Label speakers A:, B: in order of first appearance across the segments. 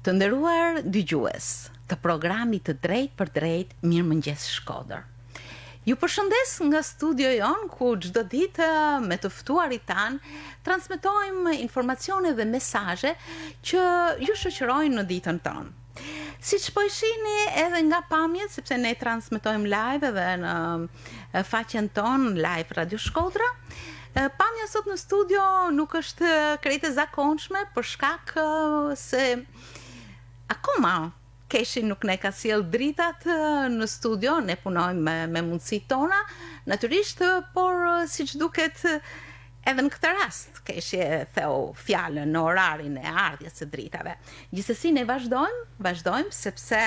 A: Të nderuar dëgjues të programit të Drejt për Drejt Mirëmëngjes Shkodër. Ju përshëndes nga studio jon ku çdo ditë me të ftuarit tan transmetojmë informacione dhe mesazhe që ju shoqërojnë në ditën tonë. Siç po e shihni edhe nga pamjet, sepse ne transmetojmë live edhe në faqen tonë Live Radio Shkodra. Pamja sot në studio nuk është krejt e zakonshme për shkak se akoma Keshi nuk ne ka sjell dritat në studio, ne punojmë me mundësitë tona, natyrisht, por siç duket edhe në këtë rast Keshi e theu fjalën në orarin e ardhjes së dritave. Gjithsesi ne vazhdojmë sepse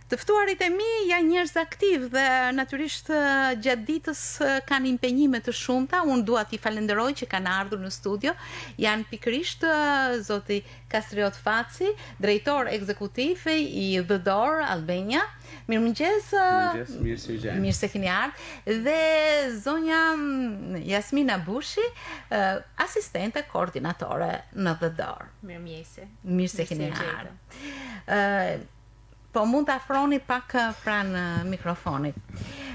A: të ftuarit e mi janë njerëz aktiv dhe natyrisht gjatë ditës kanë impenjime të shumta. Unë dua t'i falenderoj që kanë ardhur në studio. Janë pikërisht zoti Kastriot Faci, drejtor ekzekutiv i The Door Albania. Mirëmëngjes. Mirë se keni ardhur. Dhe zonja Jasmina Bushi, asistente koordinatore në The Door. Mirë se keni ardhur. Po mund të afroni pak pranë mikrofonit.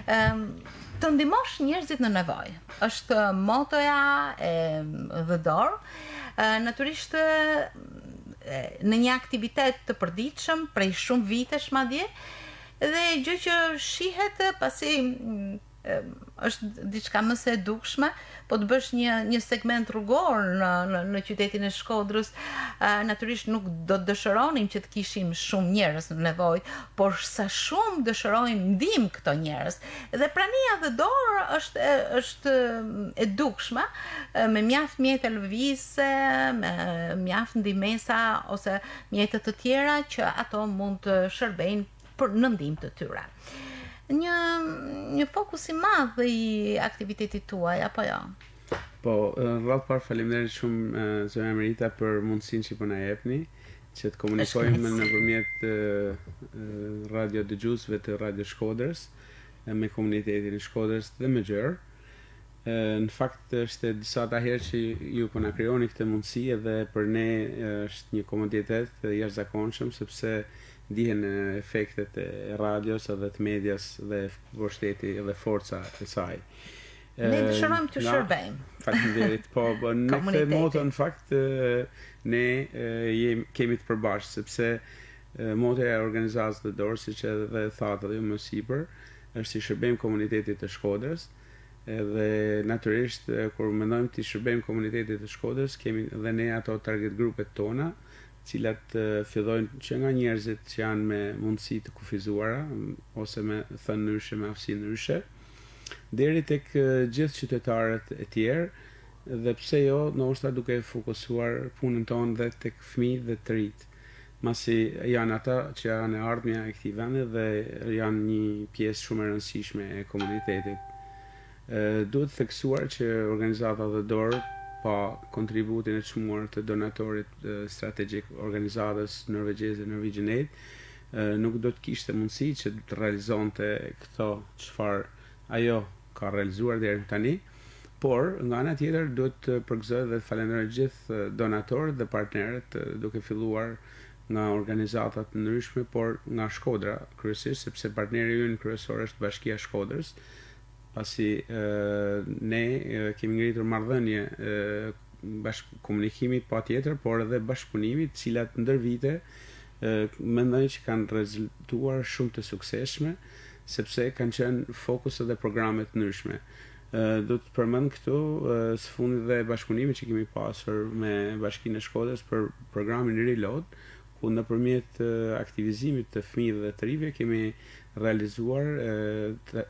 A: Të ndihmosh njerëzit në nevojë. Është motoja e The Door. Natyrisht në një aktivitet të përditshëm prej shumë vitesh madje, dhe gjë që shihet pasi është diçka më së dukshme, po të bësh një segment rrugor në qytetin e Shkodrës, natyrisht nuk do të dëshironim që të kishim shumë njerëz në nevojë, por sa shumë dëshirojnë ndihmë këto njerëz. Dhe prania The Door është e dukshme, me mjaft mjete lëvizse, me mjaft ndihmesa ose mjete të tjera që ato mund të shërbejnë për në ndihmë të tyre. Një fokus i madh i aktivitetit tuaj, apo jo?
B: Po, rrallë parë faleminderit shumë zonja Merita për mundësinë që po na jepni, që të komunikojmë nëpërmjet radio dëgjuesve të Radio Shkodrës me komunitetin e Shkodrës dhe me gjerë. Në fakt është disa herë që ju po na krijoni këtë mundësi dhe për ne është një komoditet jashtëzakonshëm sepse ndihen efektet e radios edhe të medias dhe pushteti dhe forca e saj.
A: Ne dëshirojmë të shërbejmë.
B: Faleminderit. Po, në këtë moto në fakt ne kemi të përbashkët sepse motoja e organizatës The Door, siç edhe thatë edhe më sipër, është të shërbejmë komunitetit të Shkodrës. Dhe natyrisht kur mendojmë të shërbejmë komunitetit të Shkodrës, kemi dhe ne ato target grupet tona, cilat fillojnë që nga njerëzit që janë me mundësi të kufizuara ose me thënë ndryshe, me aftësi ndryshe, deri tek gjithë qytetarët e tjerë, dhe pse jo, ndoshta duke fokusuar punën tonë dhe tek fëmijët dhe të rinjt, masi janë ata që janë e ardhmja e këtij vendi dhe janë një pjesë shumë e rëndësishme e komunitetit. Duhet theksuar që organizata The Door, pa kontributin e çmuar të donatorit strategjik organizatës norvegjeze Norwegian Aid, nuk do të kishte mundësi që të realizonte këto çfarë ajo ka realizuar deri tani, por nga ana tjetër duhet të përgëzoj dhe të falenderoj gjithë donatorët dhe partnerët, duke filluar nga organizata të ndryshme, por nga Shkodra kryesisht, sepse partneri ynë kryesor është Bashkia e Shkodrës, pasi ne kemi ngritur marrëdhënie bashkëkomunikimi patjetër, por edhe bashkëpunimi, të cilat ndër vite mendoj që kanë rezultuar shumë të suksesshme, sepse kanë qenë fokus edhe programe të ndryshme. Do të përmend këtu së fundi dhe bashkëpunimin që kemi pasur me Bashkinë e Shkodrës për programin Reload, ku nëpërmjet aktivizimit të fëmijëve dhe të rinjve kemi realizuar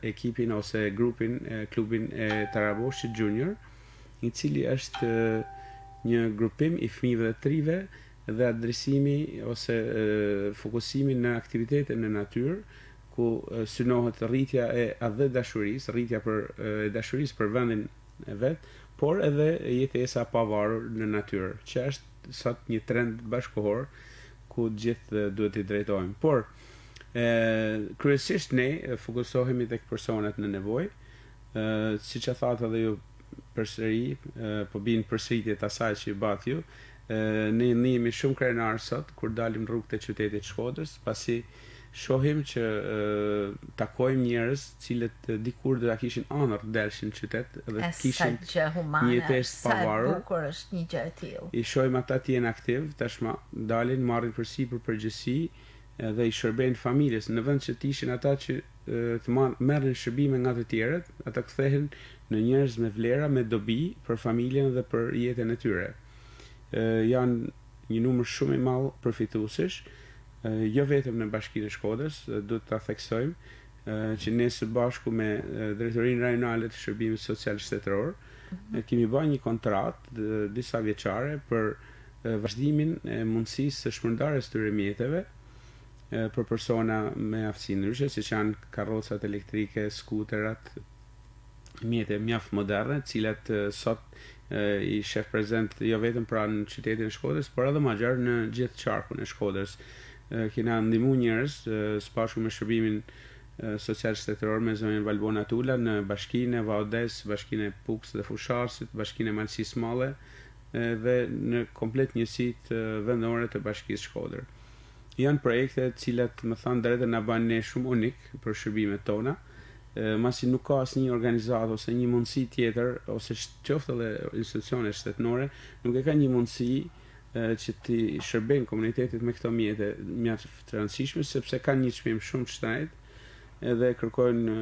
B: ekipin ose grupin, klubin e Taraboshit Junior, i cili është një grupim i fëmijëve dhe të rinjve dhe adresimi ose fokusimi në aktivitete në natyrë, ku synohet rritja e dashurisë, rritja e dashurisë për vendin e vet, por edhe jetesa pa varur në natyrë, që është sot një trend bashkëkohor ku gjithë duhet i drejtojmë. Por kryesisht ne fokusohemi tek personat në nevojë, siç e thatë edhe ju përsëri, po bin përsëritje të asaj që ju bat ju, Ne jemi shumë krenar sot kur dalim rrugët e qytetit Shkodrës, pasi shohim që takojmë njerëz cilët dikur do ta kishin ëndër delshin në qytet dhe kishin një jetë pavarur.
A: Sa bukur është një gjë e tillë.
B: I shohim ata të jenë aktiv, tashmë dalin, marrin përsipër përgjegjësi dhe i shërbejnë familjes, në vend që të ishin ata që të merrin shërbime nga të tjerët, ata kthehen në njerëz me vlera, me dobi për familjen dhe për jetën e tyre. Janë një numër shumë i madh përfituesish, jo vetëm në Bashkinë e Shkodrës, duhet ta theksojmë që ne së bashku me Drejtorinë Rajonale të Shërbimit Social Shtetëror kemi bërë një kontratë disa vjeçare për vazhdimin e mundësisë së shpërndarjes të mjeteve për persona me aftësi ndryshe, siç janë karrocat elektrike, skuterat, mjete mjaft moderne, të cilat sot i shef prezent jo vetëm pranë në qytetin e Shkodrës, por edhe më gjerë në gjithë qarkun e Shkodrës. Kena ndihmu njerëz së bashku me shërbimin social shtetëror me zonën Valbona Tula në bashkinë e Vaudes, bashkinë e Puks dhe Fusharsit, bashkinë e Malësisë Madhe dhe në komplet njësitë vendore të Bashkisë Shkodër. Janë projekte të cilat më thanë drejtë na bën ne shumë unik për shërbimet tona, masi nuk ka asnjë organizatë ose një mundësi tjetër ose qoftë edhe institucione shtetënore nuk e ka një mundësi që të shërbejnë komunitetit me këto mjete mjaft të rëndësishme, sepse kanë një çmim shumë të shtrenjtë edhe kërkojnë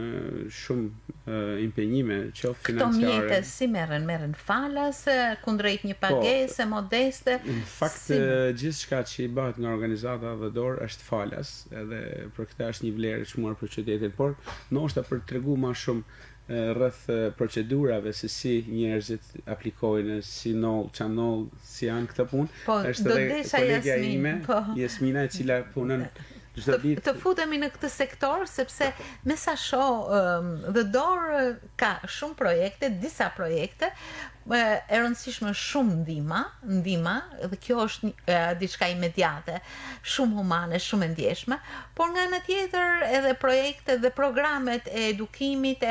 B: shumë impenjime, qoftë financiare.
A: Këto mjete si merren falas, kundrejt një pagese modeste?
B: Në fakt, gjithçka që i bëhet nga organizata dhe dorë është falas, edhe për këtë është një vlerë e çmuar për qytetin, por ndoshta për të treguar më shumë rreth procedurave se si njerëzit aplikojnë, si si janë këtë punë, është edhe kolegja ime, Jasmina, e cila punën
A: të futemi në këtë sektor, sepse me sa shoh The Door ka shumë projekte, disa projekte, e rëndësishme shumë ndihma, dhe kjo është diçka imediate, shumë humane, shumë e ndjeshme, por nga ana tjetër edhe projekte dhe programet e edukimit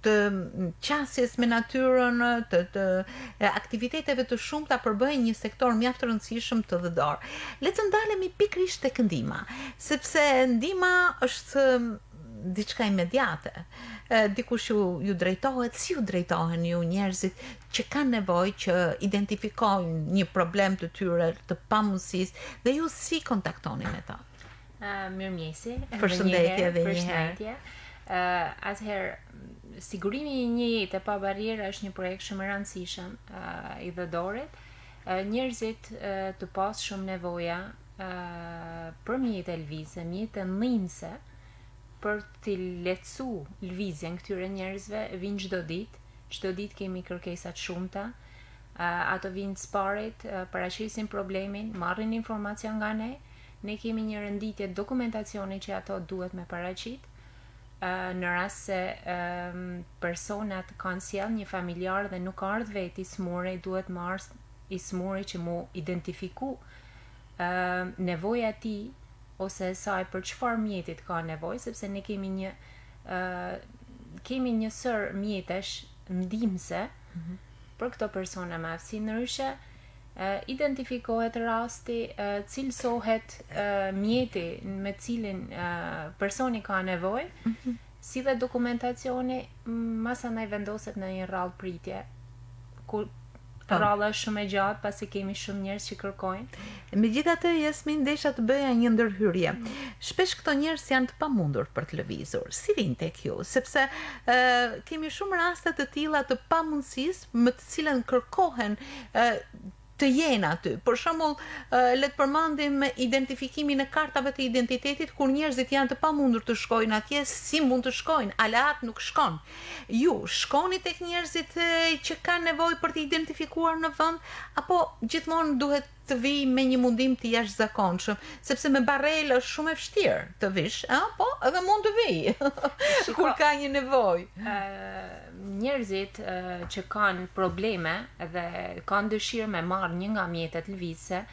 A: të qasjes me natyrën, të aktiviteteve të shumta përbëjnë një sektor mjaft të rëndësishëm të The Door. Le të ndalemi pikërisht tek ndihma, sepse ndihma është diçka imediate. Dikush ju drejtohet, si ju drejtohen ju njerëzit që kanë nevojë që identifikojnë një problem të tyre të pamundësisë dhe ju si kontaktoni me ta?
C: Mirëmjesi.
A: Përshëndetje edhe një herë.
C: Atëherë, sigurimi i një jete pa barriera është një projekt shumë i rëndësishëm i The Doorit. Njerëzit të pas shumë nevoja për mjete lvizje, mjete ndihmëse për të lehtësu lvizjen këtyre njerëzve vinë çdo ditë kemi kërkesa të shumta. Ato vinë sparit, paraqisin problemin, marrin informacion nga ne kemi një renditje dokumentacioni që ato duhet me paraqit. Në rast se personat kanë sjell një familjar dhe nuk ardh vetë i smuri, duhet marrë i smuri që mu identifiku nevoja e tij ose saj për çfarë mjetit ka nevojë, sepse ne kemi një sër mjetesh ndihmëse për këto persona me aftësi ndryshe. Identifikohet rasti, cilësohet mjeti me cilin personi ka nevojë, si dhe dokumentacioni, masanaj vendoset në një rrallë pritje, ku rralla është shumë e gjatë pasi kemi shumë njerëz që kërkojnë.
A: Megjithatë, Jasmin, desha të bëja një ndërhyrje. Shpesh këto njerëz janë të pamundur për të lëvizur. Si vijnë tek ju? Sepse kemi shumë raste të tilla të pamundësisë me të cilën kërkohen të jenë aty. Për shembull, le të përmendim identifikimin e kartave të identitetit kur njerëzit janë të pamundur të shkojnë atje, si mund të shkojnë? Aleat nuk shkon. Ju shkoni tek njerëzit që kanë nevojë për të identifikuar në vend, apo gjithmonë duhet të vij me një mundim të jashtëzakonshëm, sepse me barrel është shumë e vështirë të vish, po edhe mund të vij kur ka një nevojë.
C: Njerëzit që kanë probleme dhe kanë dëshirë me marrë një nga mjetet lëvizse,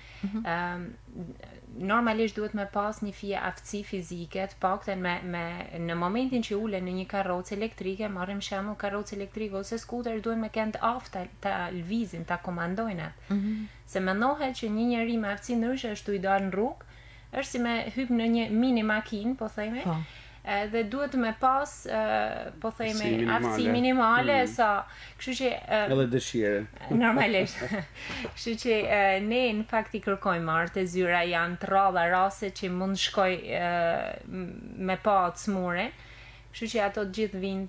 C: normalisht duhet me pas një fije aftësi fizike, të paktën në momentin që ulen në një karrocë elektrike, marrim shembull karrocë elektrike ose skuter, duhet me kenë të aftë ta lëvizin, ta komandojnë atë. Se mendohet që një njeri me aftësi ndryshe është tu i dalë në rrugë, është si me hyp në një mini makinë, po themi. Dhe duhet me pas po themi aftësi minimale sa, kështu që
B: edhe dëshire.
C: Normalisht. Kështu që ne në fakt i kërkojmë art e zyra, janë të rralla raste që mund shkoj me pa të smure. Kështu që ato të gjithë vinë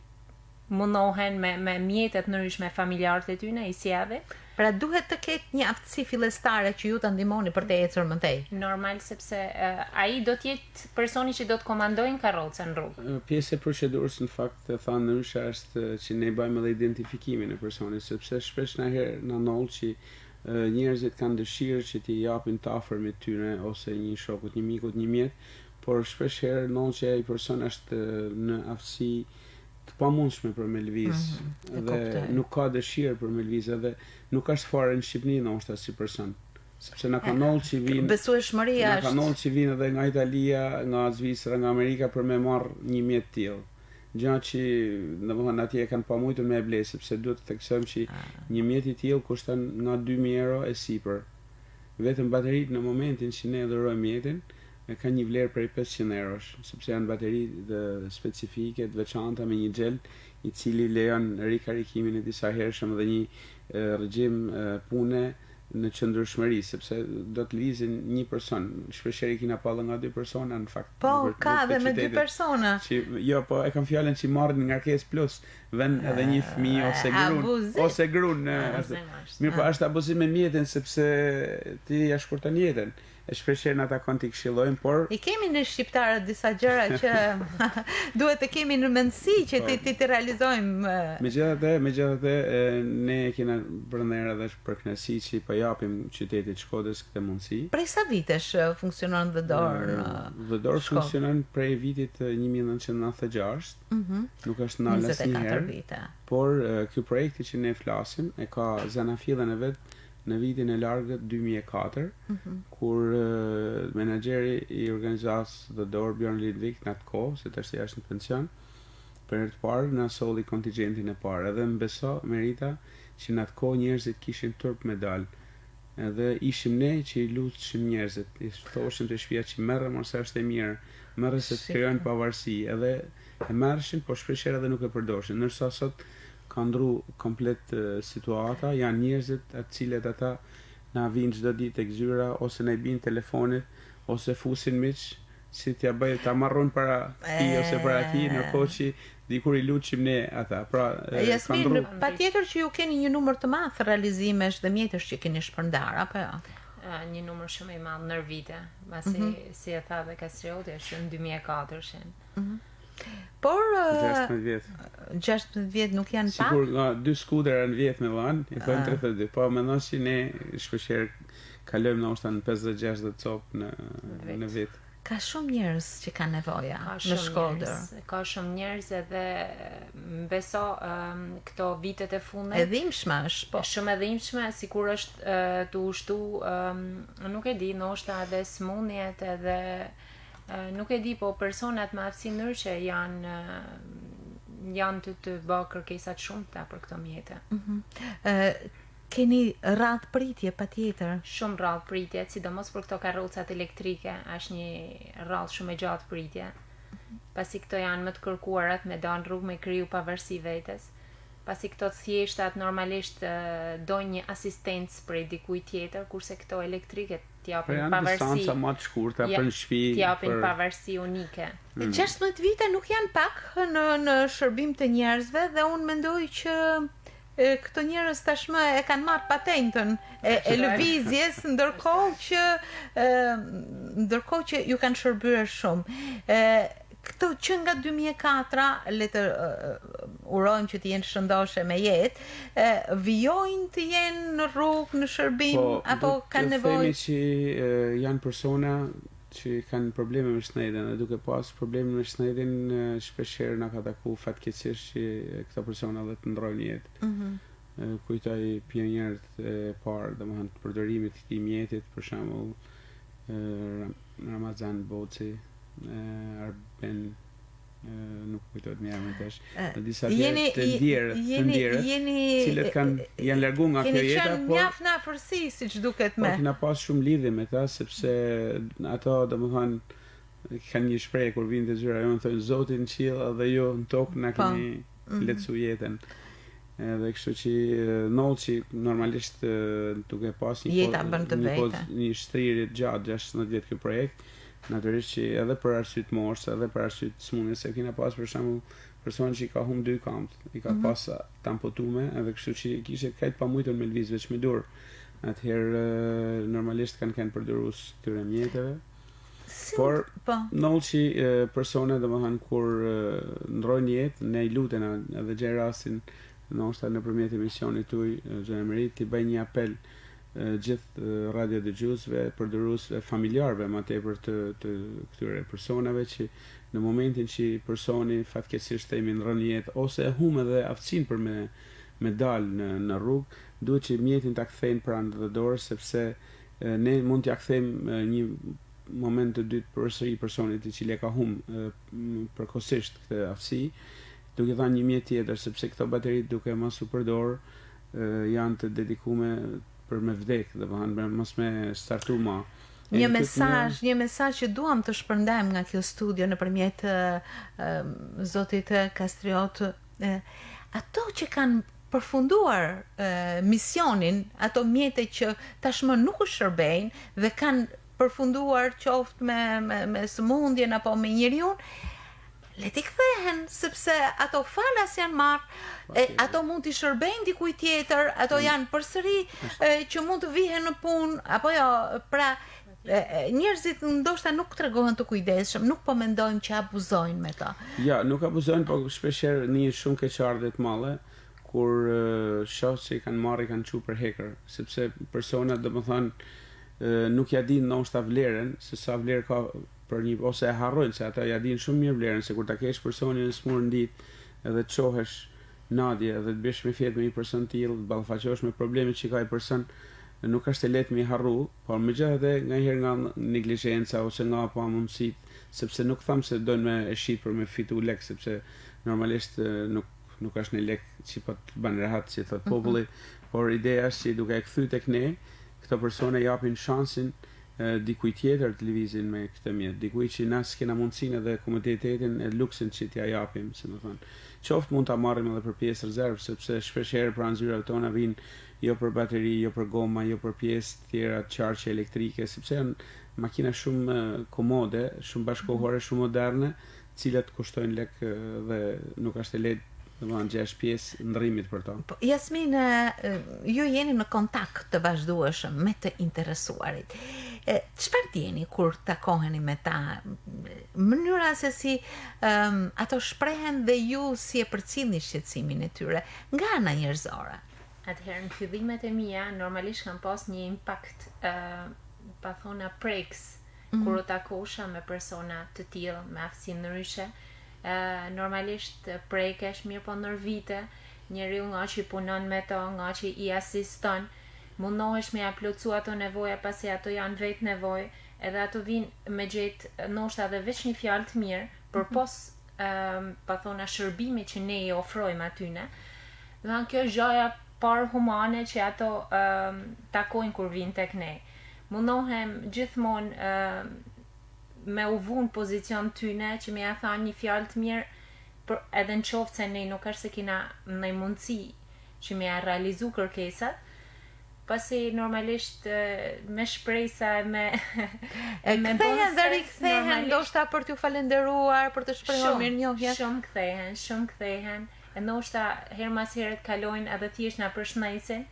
C: mundohen me mjetet ndryshme familjarët e tyre i sjellin.
A: Pra duhet të ketë një aftësi fillestare që ju ta ndihmoni për të ecur më tej.
C: Normal, sepse ai do të jetë personi që do të komandojnë karrocën në rrugë.
B: Pjesë e procedurës në fakt e thanë ndryshe është që ne bëjmë edhe identifikimin e personit, sepse shpesh na herë na ndodh që njerëzit kanë dëshirë që t'i japin të afërmit tyre ose një shokut, një mikut, një mjet, por shpesh herë ndodh që ai person është në aftësi të pamundshme për me lëviz dhe nuk ka dëshirë për me lëviz edhe nuk është fare në Shqipëri ndoshta si person. Sepse na ka ndodhur që vinë
A: besueshmëria është.
B: Na ka ndodhur që vinë edhe nga Italia, nga Zvicra, nga Amerika për me marr një mjet tillë. Gjë që domethënë atje kanë pamujtur me e ble, sepse duhet të theksojmë që një mjet i tillë kushton nga 2000 euro e sipër. Vetëm bateritë në momentin që ne dhurojmë mjetin ka një vlerë prej 500 eurosh, sepse janë bateri specifike të veçanta me një xhel i cili lejon rikarikimin e disa hershëm dhe një regjim pune në qëndrueshmëri, sepse do të lëvizin një person. Shpeshherë kena pallë nga 2 persona në fakt.
A: Po, ka edhe me 2 persona.
B: Jo, po e kam fjalën që marrin ngarkesë plus, vën edhe një fëmijë ose gruan. Mirë, po është abuzim me mjetin sepse ti ja shkurton jetën. E shpeshherë në ata kanë t'i këshillojnë, por
A: i kemi në shqiptarët disa gjëra që duhet të kemi në mendësi që ti realizojmë.
B: Megjithatë ne kena brëndera dhe për kënaqësi që po japim qytetit Shkodrës këtë mundësi.
A: Prej sa vitesh funksionon The Door?
B: The Door funksionon prej vitit 1996. Nuk është ndalë asnjëherë. Por ky projekti që ne flasim e ka zanafillën e vet në vitin e largët 2004, kur menaxheri i organizatës The Door, Bjorn Lidvik, në atë kohë, se tash jashtë në pension, për të parë na solli kontingjentin e parë. Edhe më beso merita që në atë kohë njerëzit kishin turp me dal. Edhe ishim ne që i lutshim njerëzit, i thoshim të shtëpia që merre ose është e mirë, merre se të krijojnë pavarësi, edhe e marrshin, po shpeshherë edhe nuk e përdorshin. Ndërsa sot ka ndru komplet situata, janë njerëzit atë cilët ata na vinë çdo ditë tek zyra ose na i bin telefonit ose fusin miq si t'ja bëj ta marrun para ti ose para ti, ndërkohë që dikur i lutshim ne ata. Pra
A: Jasmin, patjetër që ju keni një numër të madh realizimesh dhe mjetësh që keni shpërndar apo jo?
C: Një numër shumë i madh ndër vite, pasi si e tha dhe Kastrioti është në 2004-shin.
A: Por
B: 16
A: vjet nuk janë pak.
B: Sigur nga 2 skutera në vjet me van, i bën 32. Po mendon që ne shpeshherë kalojmë ndoshta në 50-60 cop në vit.
A: Ka shumë njerëz që kanë nevoja në Shkodër.
C: Ka shumë njerëz edhe beso këto vitet e fundit.
A: E dhimbshme është, po.
C: Shumë e dhimbshme, sikur është të ushtu, nuk e di, ndoshta edhe smundjet edhe nuk e di, po personat me aftësi ndryshe janë të bë kërkesa të shumta për këto mjete.
A: Keni radh pritje patjetër.
C: Shumë radh pritje, sidomos për këto karrocat elektrike, është një radh shumë e gjatë pritje. Pasi këto janë më të kërkuarat me dalë rrugë me kriju pavarësi vetes. Pasi këto thjeshtat normalisht dojnë një asistencë prej dikujt tjetër, kurse këto elektrike t'japin pavarësi.
B: Janë distanca më të shkurtra për në shtëpi.
C: T'japin pavarësi unike.
A: 16 vite nuk janë pak në shërbim të njerëzve dhe unë mendoj që këto njerëz tashmë e kanë marrë patentën e lëvizjes, ndërkohë që ju kanë shërbyer shumë. Këto që nga 2004, le të urojmë që të jenë shëndoshe me jetë, vijojnë të jenë në rrugë, në shërbim, apo kanë nevojë?
B: Po, themi që janë persona që kanë probleme me shnedin, dhe duke pas probleme me shnedin, shpeshherë na ka taku fatkeqësisht që këto persona dhe të ndrojnë jetë. Kujtoj pionierët e parë, domethënë të përdorimit të këtij mjetit, për shembull Ramazan Boci, Arben nuk kujtohet më emri tash. Në disa të ndjerë, cilët janë largu nga kjo jeta,
A: por mjaft në afërsi siç duket me.
B: Po kena pas shumë lidhje me ta sepse ato domethënë kanë një shprehje kur vinë te zyra jonë thonë Zoti në qiell dhe jo në tokë na keni lehtësu jetën. Edhe kështu që Nolçi normalisht duke pas një shtrirje gjatë 16 vjet ky projekt, natyrisht që edhe për arsye të moshës, edhe për arsye të smundjes, se kena pas për shembull person që i ka humbur 2 kamp, i ka pas të amputume, edhe kështu që kishte kajt pamujtur me lviz veç me dorë. Atëherë normalisht kanë përdoruar këtyre mjeteve. Por Nolçi persone domethënë kur ndrojnë jetë, ne i lutem edhe gjej rastin ndoshta nëpërmjet emisionit tuaj Xhena Merit ti bëj një apel gjithë radiodëgjuesve, përdoruesve familjarëve më tepër të këtyre personave që në momentin që personi fatkeqësisht themi ndron jetë ose e humb edhe aftësinë për me dalë në rrugë, duhet që mjetin ta kthejnë pranë dhe dorë sepse ne mund t'ia kthejmë një moment të dytë përsëri personit i cili e ka humbë përkohësisht këtë aftësi, duke dhënë një mjet tjetër sepse këto bateri duke mos u përdor janë të dedikuara për me vdek, domethënë mos me startu më.
A: Një mesazh që duam të shpërndajmë nga kjo studio nëpërmjet zotit Kastriot, ato që kanë përfunduar misionin, ato mjete që tashmë nuk u shërbejnë dhe kanë përfunduar qoftë me sëmundjen apo me njeriu, le t'i kthehen, sepse ato falas janë marrë, ato mund t'i shërbejnë dikujt tjetër, ato janë përsëri që mund të vihen në punë, apo jo, pra njerëzit ndoshta nuk tregohen të kujdesshëm, nuk po mendojmë që abuzojnë me ta.
B: Ja, nuk abuzojnë, po shpeshherë një shumë keqardhje të madhe kur shoh se kanë marrë, kanë çuar për hacker, sepse personat domethënë nuk ja dinë ndoshta vlerën, se sa vlerë ka për një ose e harrojnë se ata ja dinë shumë mirë vlerën, se kur ta kesh personin në smurë ditë edhe të çohesh nadje edhe të bësh me fjet me një person të tillë, të ballafaqohesh me problemet që ka ai person, nuk është e lehtë me harru, por megjithatë nganjëherë nga neglizhenca ose nga pamundësitë, sepse nuk them se doin me e shit për me fitu lek, sepse normalisht nuk është në lek që po të bën rehat si thot populli, por ideja është që duke e kthy tek ne, këto persone japin shansin dikuj tjetër të lëvizin me këtë mjet, dikuj që na s'kena mundësinë edhe komoditetin e luksin që t'ja japim, si më thonë. Qoftë mund ta marrim edhe për pjesë rezervë, sepse shpeshherë pranë zyrave tona vijnë jo për bateri, jo për goma, jo për pjesë tjera të qarqe elektrike, sepse janë makina shumë komode, shumë bashkëkohore, shumë moderne, të cilat kushtojnë lek dhe nuk është e lehtë domethënë gjesh pjesë ndrrimit për to.
A: Jasmin, ju jeni në kontakt të vazhdueshëm me të interesuarit. Çfarë ndjeni kur takoheni me ta? Mënyra se si ato shprehen dhe ju si e përcjellni shqetësimin e tyre nga ana njerëzore?
C: Atëherë në fillimet e mia normalisht kam pas një impakt pa thona preks kur u takosha me persona të tillë me aftësi ndryshe. Normalisht prekesh mirë po ndër vite, njeriu nga që punon me to, nga që i asiston, mundohesh me ja plotsu ato nevoja pasi ato janë vetë nevojë, edhe ato vinë me gjetë ndoshta edhe veç një fjalë të mirë, përpos pa thona shërbimi që ne i ofrojmë atyne. Dhe kjo është gjaja parë humane që ato takojnë kur vinë tek ne. Mundohem gjithmonë me u vunë pozicion tyne që me ja thanë një fjalë të mirë edhe në qoftë se ne nuk është se kina në mundësi që me ja realizu kërkesat, pasi normalisht me shpresa me
A: kthehen dhe rikthehen ndoshta për t'ju falenderuar, për të shprehur mirënjohje.
C: Shumë kthehen, e ndoshta her mas herët kalojnë edhe thjesht na përshëndesin.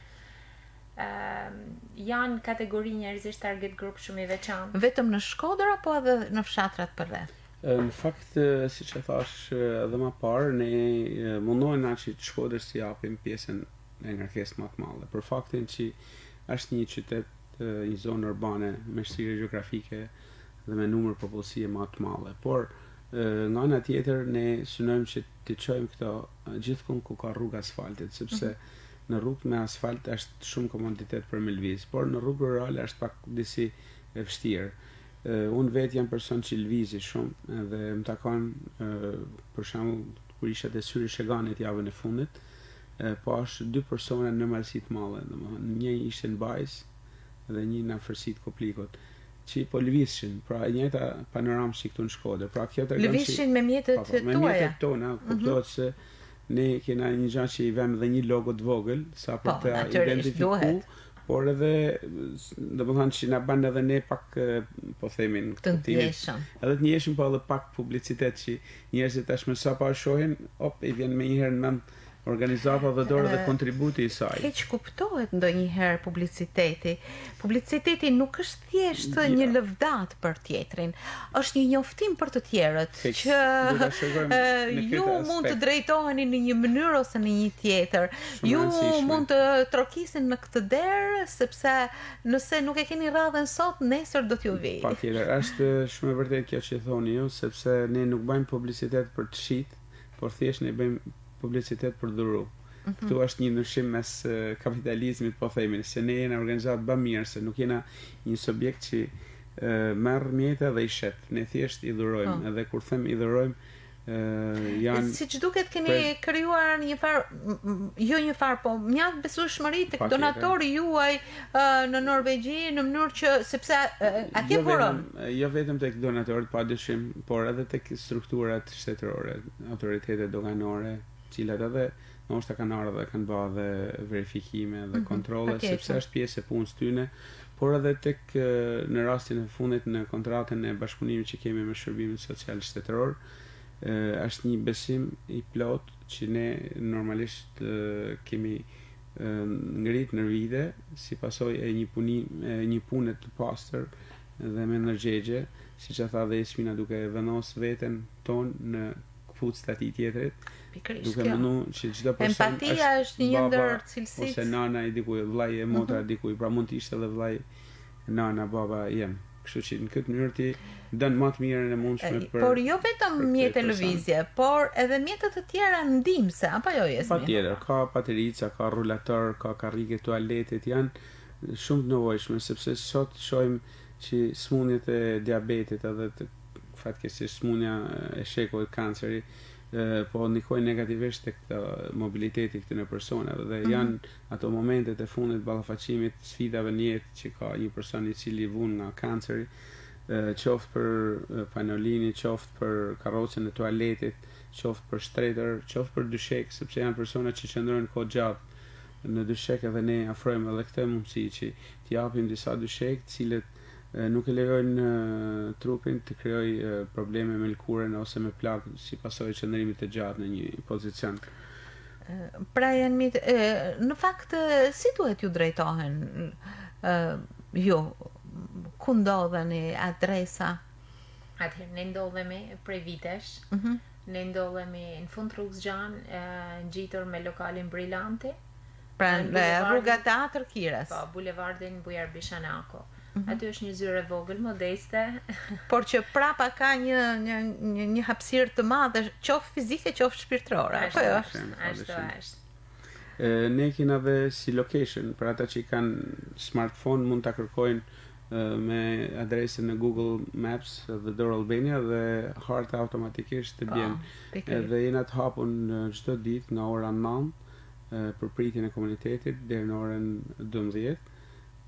C: Janë kategori njerëzish target group shumë i veçantë.
A: Vetëm në Shkodër apo edhe në fshatrat përreth?
B: Në fakt, siç e thash edhe më parë, ne mundohemi që të Shkodrës t'i japim pjesën e ngarkesës më të madhe, për faktin që është një qytet, një zonë urbane me shtrirje gjeografike dhe me numër popullsie më të madhe. Por nga ana tjetër ne synojmë që t'i çojmë këto gjithkund ku ka rrugë asfaltit, sepse në rrugë me asfalt është shumë komoditet për me lviz, por në rrugë rurale është pak disi e vështirë. unë vetë jam person që lvizi shumë dhe më takon për shembull kur isha te Syri Sheganit javën e fundit, pash 2 persona në malësi të mëdha, domethënë një ishte në Bajs dhe një në afërsi të Koplikut, që po lëvizshin, pra e njëjta panoramë si këtu në Shkodër. Pra kjo tregon
A: lëvizshin me mjetet tuaja.
B: Me mjetet tona, kuptohet se ne kena një gjë që i vëmë dhe një logo të vogël sa për të identifikuar, por edhe domethënë që na bën edhe ne pak po themin
A: të ndjeshëm.
B: Edhe të ndjeshëm, po edhe pak publicitet që njerëzit tashmë sa pa shohin, i vjen më një herë në mend organizata dhe dorë dhe kontributi i saj.
A: Keq kuptohet ndonjëherë publiciteti. Publiciteti nuk është thjesht një lëvdat për tjetrin, është një njoftim për të tjerët që ju mund të drejtoheni në një mënyrë ose në një tjetër. Ju mund të trokisni në këtë derë sepse nëse nuk e keni radhën sot, nesër do t'ju vijë.
B: Patjetër, është shumë e vërtetë kjo që thoni ju, sepse ne nuk bëjmë publicitet për të shit, por thjesht ne bëjmë publicitet për dhuru. Këtu është një ndryshim mes kapitalizmit, po themi, se ne jena organizatë bamirë, se nuk jena një subjekt që merr mjete dhe i shet. Ne thjesht i dhurojmë, edhe kur them i dhurojmë, janë
A: siç duket keni krijuar një farë, po mjaft besueshmëri tek donatori juaj në Norvegji, në mënyrë që sepse atje punon.
B: Jo vetëm tek donatorët, padyshim, por edhe tek strukturat shtetërore, autoritetet doganore, cilat edhe ndoshta kanë ardhur dhe kanë bërë dhe verifikime dhe kontrolle, sepse është pjesë e punës tyne, por edhe tek në rastin e fundit në kontratën e bashkëpunimit që kemi me Shërbimin Social Shtetëror, është një besim i plot që ne normalisht kemi ngrit në vite si pasojë e një pune të pastër dhe me ndërgjegje, siç e tha dhe Jasmina, duke vendosur veten tonë në këpucët atij tjetrit, duke menduar që çdo person
A: empatia është një ndër cilësitë
B: ose nana i dikujt, vllai e motra e dikujt, pra mund të ishte edhe vllai, nana, baba jem. Kështu që në këtë mënyrë ti dën më të mirën e mundshme për.
A: Por jo vetëm mjete lëvizje, por edhe mjete të tjera ndihmëse, apo jo Jasmin?
B: Patjetër, ka paterica, ka rulator, ka karrige tualetit, janë shumë të nevojshme, sepse sot shohim që smundjet e diabetit edhe fatkeqësisht smundja e shekullit, kanceri, po ndikojnë negativisht tek mobiliteti i këtyre personave dhe janë ato momentet e fundit ballafaqimit sfidave në jetë që ka një person i cili vun nga kanceri, qoftë për panolini, qoftë për karrocën e tualetit, qoftë për shtretër, qoftë për dyshek, sepse janë persona që qëndrojnë kohë gjatë në dyshek edhe ne afrojmë edhe këtë mundësi që t'i japim disa dyshek, të cilët nuk e lejojnë trupin të krijojë probleme me lëkurën ose me plagë si pasojë qëndrimit të gjatë në një pozicion.
A: Pra janë në fakt si duhet ju drejtohen ju? Ku ndodheni, adresa?
C: Atëherë ne ndodhemi prej vitesh. Ne ndodhemi në fund rrugës Gjan, ngjitur me lokalin Brillanti.
A: Pra në rruga Teatër Kires.
C: Po, bulevardin Bujar Bishanako. Aty është një zyrë e vogël, modeste,
A: por që prapa ka një hapësirë të madhe, qoftë fizike, qoftë shpirtërore.
C: Ashtu është.
B: Ne kemi edhe si location, për ata që kanë smartphone mund ta kërkojnë me adresën në Google Maps dhe Door Albania dhe harta automatikisht të bjen. Edhe jena të hapur çdo ditë nga ora 9 për pritjen e komunitetit deri në orën 12.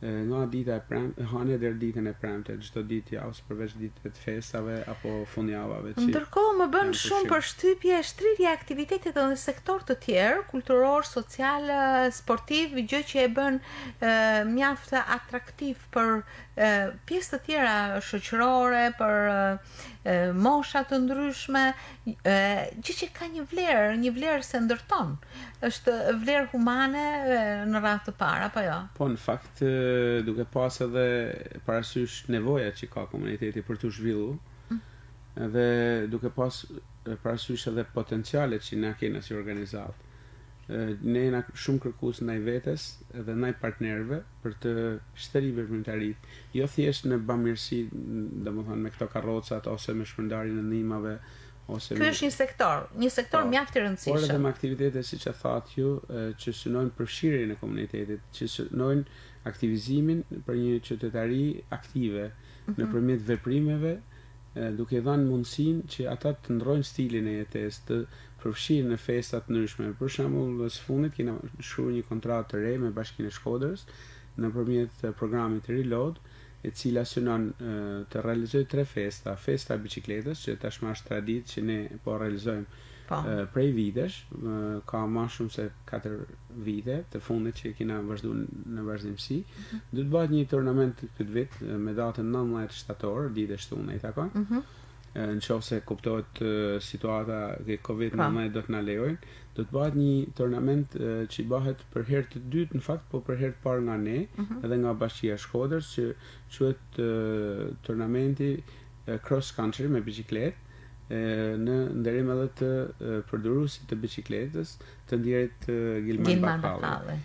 B: Nga dita e premte, hënë deri ditën e premte, çdo ditë javës përveç ditëve të festave apo fundjavave.
A: Ndërkohë më bën shumë përshtypje shtrirja e aktivitetit në sektor të tjerë, kulturor, social, sportiv, gjë që e bën mjaft atraktiv për pjesë të tjera shoqërore, për mosha të ndryshme, gjë që ka një vlerë se ndërton. Është vlerë humane në radhë të parë, apo jo?
B: Po në fakt duke pas edhe parasysh nevojat që ka komuniteti për të zhvilluar, edhe duke pas parasysh edhe potencialet që na kena si organizatë. Ne jena shumë kërkues ndaj vetes edhe ndaj partnerëve për të shtrirë veprimtaritë, jo thjesht në bamirësi, domethënë me këto karrocat ose me shpërndarjen e ndihmave ose
A: ky është një sektor mjaft i rëndësishëm.
B: Por edhe me aktivitete siç e thatë ju, që synojnë përfshirjen e komunitetit, që synojnë aktivizimin për një qytetari aktive nëpërmjet veprimeve, duke dhënë mundësinë që ata të ndrojnë stilin e jetesë, të përfshihen në festa të ndryshme. Për shembull, së fundit kena shkruar një kontratë të re me Bashkinë e Shkodrës nëpërmjet programit Reload, e cila synon të realizojë 3 festa. Festa e biçikletës, që tashmë është traditë që ne po realizojmë prej vitesh, ka më shumë se 4 vite të fundit që kena vazhduar në vazhdimsi. Do të bëhet një turnament këtë vit me datën 19 shtator, ditë e shtunë i takon. Në qoftë se kuptohet situata e Covid-19 do të na lejojnë, do të bëhet një turnament që bëhet për herë të dytë në fakt, po për herë të parë nga ne, edhe nga Bashkia e Shkodrës, që quhet turnamenti cross country me biçikletë, në nderim edhe të përdoruesit të biçikletës, të ndjerit Gilman Bakalli.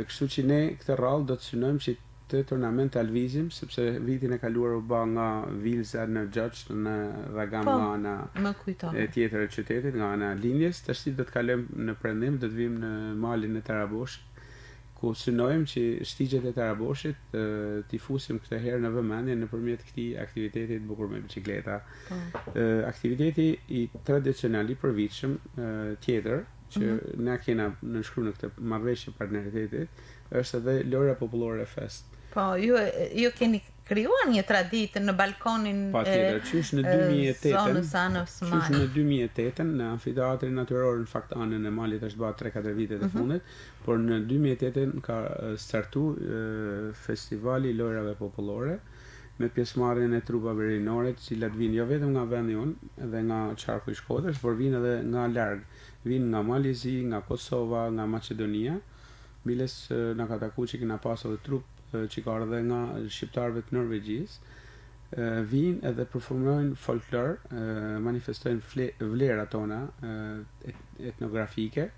B: Kështu që ne këtë rallë do të synojmë që të turnament të alvizim, sepse vitin e kaluar u bë nga Vilza në Gjoç, në Ragam nga ana tjetër e qytetit, nga ana lindjes. Tash do të kalojmë në prendim, do të vim në malin e Taraboshit, ku synojmë që shtigjet e Taraboshit t'i fusim këtë herë në vëmendje nëpërmjet këtij aktiviteti të bukur me biçikleta. Aktiviteti i tradicional i përvitshëm tjetër që ne kena nënshkruar në këtë marrëveshje partneritetit është edhe Lojra Popullore Fest.
A: Po, ju keni krijuar një traditë në balkonin
B: qysh në 2008.
A: Zonës Anës Mali.
B: Qysh në 2008 në amfiteatrin natyror në fakt anën e Malit është bërë 3-4 vite të fundit, por në 2008 ka startuar festivali i lojrave popullore me pjesëmarrjen e trupave rinore, të cilat vinë jo vetëm nga vendi jonë, edhe nga qarku i Shkodrës, por vinë edhe nga larg. Vinë nga Malizi, nga Kosova, nga Maqedonia. Biles na ka takuar që kena pasur edhe trup që ka ardhe nga shqiptarëve të Norvegjisë, vinë edhe performojnë folklor, manifestojnë vlerat tona etnografike,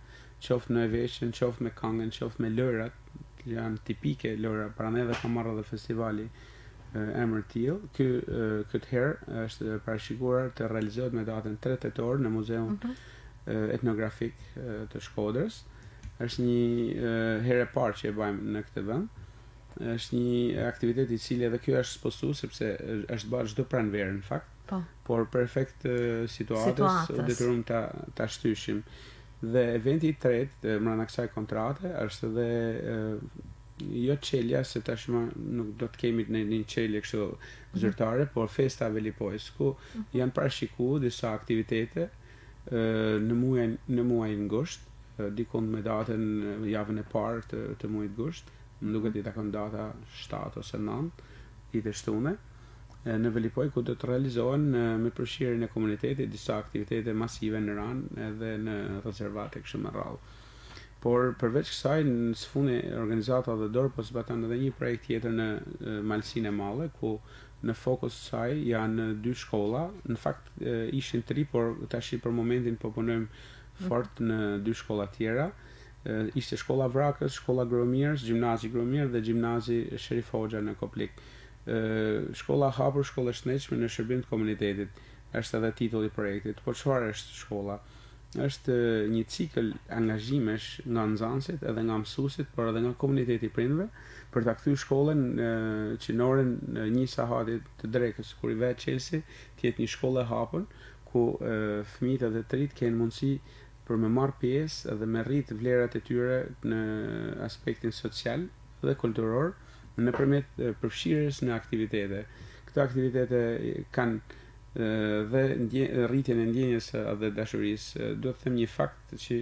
B: qoftë në veshjen, qoftë me këngën, qoftë me lojrat, që janë tipike lojra, pra ne dhe ka marrë edhe festivali emër tillë. Këtë herë është parashikuar të realizohet me datën 3 tetor në Muzeun Etnografik të Shkodrës. Është një herë e parë që e bëjmë në këtë vend. Është një aktivitet i cili edhe kjo është spostuar sepse është bërë çdo pranverë në fakt. Por për efekt situatës u detyruam ta shtyshim. Dhe eventi i tretë brenda kësaj kontrate është edhe jo çelja, se tashmë nuk do të kemi në një çelje kështu zyrtare, por festa Velipojës, ku janë parashikuar disa aktivitete në muajin gusht, dikon me datën javën e parë të muajit gusht. Më duket i takon data 7 ose 9 ditë shtune në Velipoj, ku do të realizohen me përfshirjen e komunitetit disa aktivitete masive në ranë edhe në rezervate kështu me radhë. Por përveç kësaj, në sfundi organizata dhe dorë po zbaton edhe një projekt tjetër në Malsinë e Madhe, ku në fokus saj janë 2 shkolla, në fakt ishin 3, por tash për momentin po punojmë fort në 2 shkolla tjera. Ishte shkolla Vrakës, shkolla Gromirës, gjimnazi Gromir dhe gjimnazi Sherif Hoxha në Koplik. Shkolla hapur, shkolla shnetshme në shërbim të komunitetit, është edhe titulli i projektit. Po çfarë është shkolla? Është një cikël angazhimesh nga nxënësit edhe nga mësuesit, por edhe nga komuniteti i prindërve, për ta kthyer shkollën që në orën 1 sahati të drekës, kur i vetë Chelsea, të jetë një shkollë e hapur, ku fëmijët edhe të rinjt kanë mundësi për me marrë pjesë edhe me rrit vlerat e tyre në aspektin social dhe kulturor nëpërmjet përfshirjes në aktivitete. Këto aktivitete kanë dhe rritjen e ndjenjes dhe dashurisë. Do të them një fakt që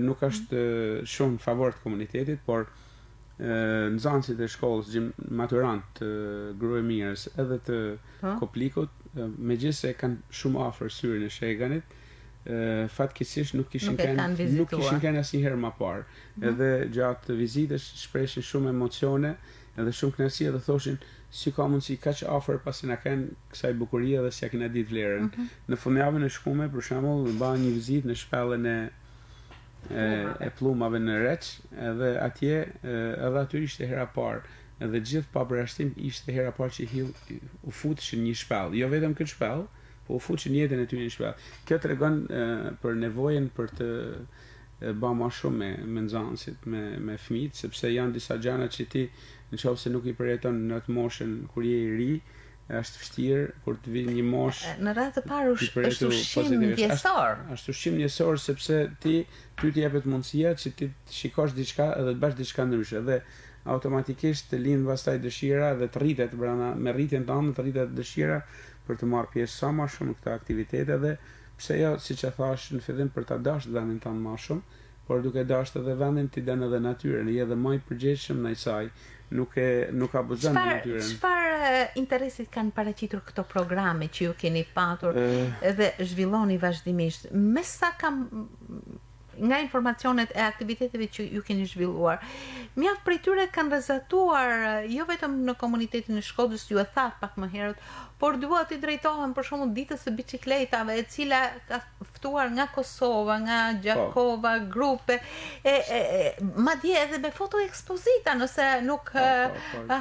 B: nuk është shumë favor të komunitetit, por nxënësit e shkollës, maturant të Gruemirës edhe të Koplikut, megjithëse kanë shumë afër syrin e Sheganit, fatkeqësisht nuk kishin kanë asnjëherë më parë. Edhe gjatë vizitës shprehin shumë emocione edhe shumë kënaqësi, dhe thoshin si ka mundësi kaq afër pasi na kanë kësaj bukurie dhe s'ja kena ditë vlerën. Në fundjavën e shkume, për shembull, bëra një vizitë në shpellën e plumave në Reç, edhe atje edhe aty ishte hera parë. Edhe gjithë pa përjashtim ishte hera parë që u futeshin një shpellë. Jo vetëm këtë shpellë, po fuqin jetën e tyre në shtëpi. Kjo tregon për nevojën për të ba ma shumë me nxënësit, me fëmijët, sepse janë disa gjëra që ti nëse nuk i përjeton në atë moshën kur je i ri, është vështirë kur të vijë një moshë.
A: Në radhë të parë është ushqim ndjesor.
B: Është ushqim ndjesor sepse ty të jepet mundësia që ti të shikosh diçka edhe të bësh diçka ndryshe dhe automatikisht të lind pastaj dëshira dhe të rritet brenda me rritjen tënde, të rritet dëshira për të marrë pjesë sa më shumë në këtë aktivitete dhe pse jo, siç e thash në fillim, për ta dashur vendin tënd më shumë, por duke dashur edhe vendin ti dën edhe natyrën, je edhe më i përgjegjshëm ndaj saj. Nuk abuzon me natyrën.
A: Çfarë interesit kanë paraqitur këto programe që ju keni patur dhe zhvilloni vazhdimisht? Me sa kam nga informacionet e aktiviteteve që ju keni zhvilluar, mjaft prej tyre kanë rezultuar jo vetëm në komunitetin e Shkodrës, ju e thatë pak më herët, por dua t'i drejtohem për shembull ditës së biçikletave, e cila ka ftuar nga Kosova, nga Gjakova, grupe, madje edhe me foto ekspozita, nëse nuk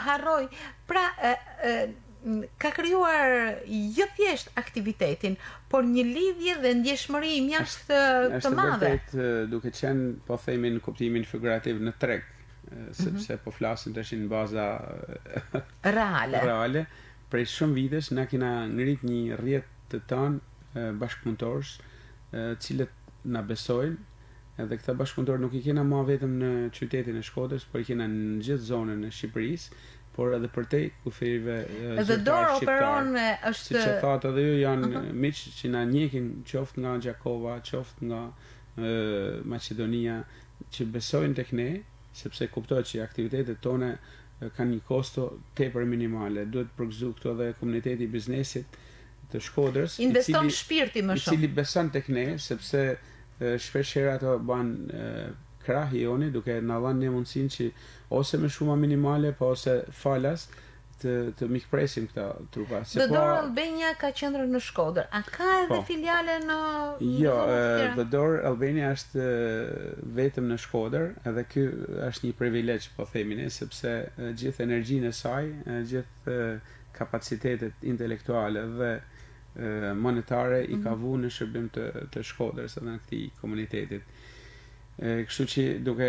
A: harroj. Pra, ka krijuar jo thjesht aktivitetin, por një lidhje dhe ndjeshmëri mjaft të madhe.
B: Është vërtet duke qenë, po themi në kuptimin figurativ, në treg, sepse po flasim tash në baza reale. Prej shumë vitesh na kena ngrit një rrjet të tanë bashkëpunëtorësh, cilët na besojnë, edhe këta bashkëpunëtorë nuk i kena më vetëm në qytetin e Shkodrës, por i kena në gjithë zonën e Shqipërisë, por edhe përtej kufirive
A: zyrtar operon është
B: siç e thatë edhe ju, janë miq që na njehin qoftë nga Gjakova, qoftë nga Maqedonia, që besojnë tek ne, sepse kuptohet që aktivitetet tona kanë një kosto tepër minimale. Duhet përgëzuar këtu edhe komuniteti i biznesit të Shkodrës,
A: investon shpirti më shumë,
B: i cili beson tek ne, sepse shpesh herë ato bën krah i joni duke na dhënë ne mundësinë që ose me shuma minimale, po ose falas të mikpresim këta trupa.
A: The Door Albania ka qendrën në Shkodër. A ka edhe filiale në
B: Jo, The Door Albania është vetëm në Shkodër, edhe ky është një privilegj, po themi ne, sepse gjithë energjinë e saj, gjithë kapacitetet intelektuale dhe monetare i ka vënë në shërbim të Shkodrës edhe në këtij komunitetit. Kështu që duke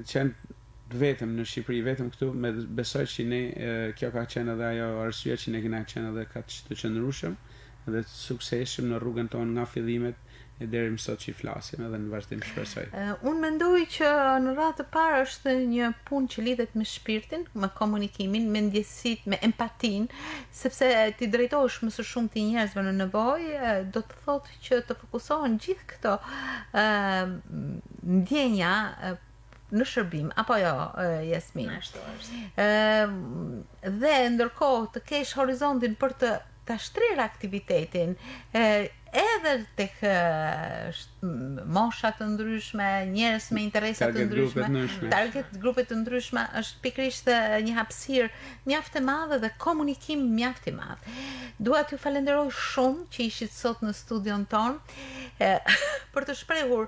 B: qenë vetëm në Shqipëri, vetëm këtu, me besoj që ne, kjo ka qenë edhe ajo arsye që ne kena qenë edhe ka të qëndrueshëm dhe të suksesshëm në rrugën tonë nga fillimet e deri më sot që flasim edhe në vazhdim shpresoj.
A: Unë mendoj që në radhë të parë është një punë që lidhet me shpirtin, me komunikimin, me ndjesitë, me empatinë, sepse ti drejtohesh më së shumti njerëzve në nevojë, do të thotë që të fokusohen gjithë këto ndjenja në shërbim, apo jo, Jasmin?
C: Ashtu është.
A: Dhe ndërkohë të kesh horizontin për të shtrirë aktivitetin, edhe tek mosha të ndryshme, njerëz me interesa të ndryshme, target grupe të ndryshme, është pikërisht një hapësirë mjaft e madhe dhe komunikim mjaft i madh. Dua t'ju falenderoj shumë që ishit sot në studion ton për të shprehur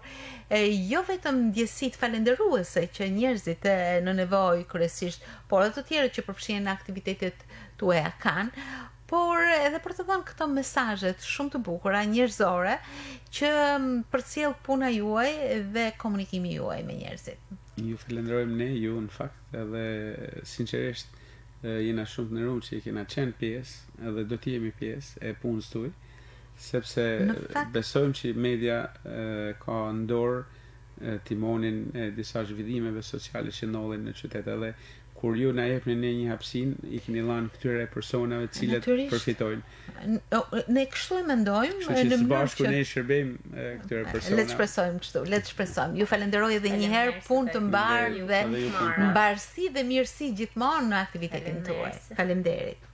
A: jo vetëm ndjesitë falenderuese që njerëzit në nevojë kryesisht, por edhe të tjerë që përfshihen në aktivitetet tuaja kanë, por edhe për të dhënë këto mesazhet shumë të bukura njerëzore që përcjell puna juaj dhe komunikimi juaj me njerëzit.
B: Ju falenderojmë ne, ju në fakt, edhe sinqerisht jena shumë të nderuar që kena qenë pjesë edhe do të jemi pjesë e punës tuaj, sepse besojmë që media ka në dorë timonin e disa zhvillimeve sociale që ndodhin në qytet, edhe kur ju na jepni ne një hapësinë, i keni dhënë këtyre personave të cilët përfitojnë.
A: Ne kështu e mendojmë,
B: në mënyrë që bashkë ne shërbejmë këtyre personave.
A: Le të shpresojmë kështu, le të shpresojmë. Ju falenderoj edhe një herë, punë të mbarë dhe mbarësi dhe mirësi gjithmonë në aktivitetin tuaj. Faleminderit.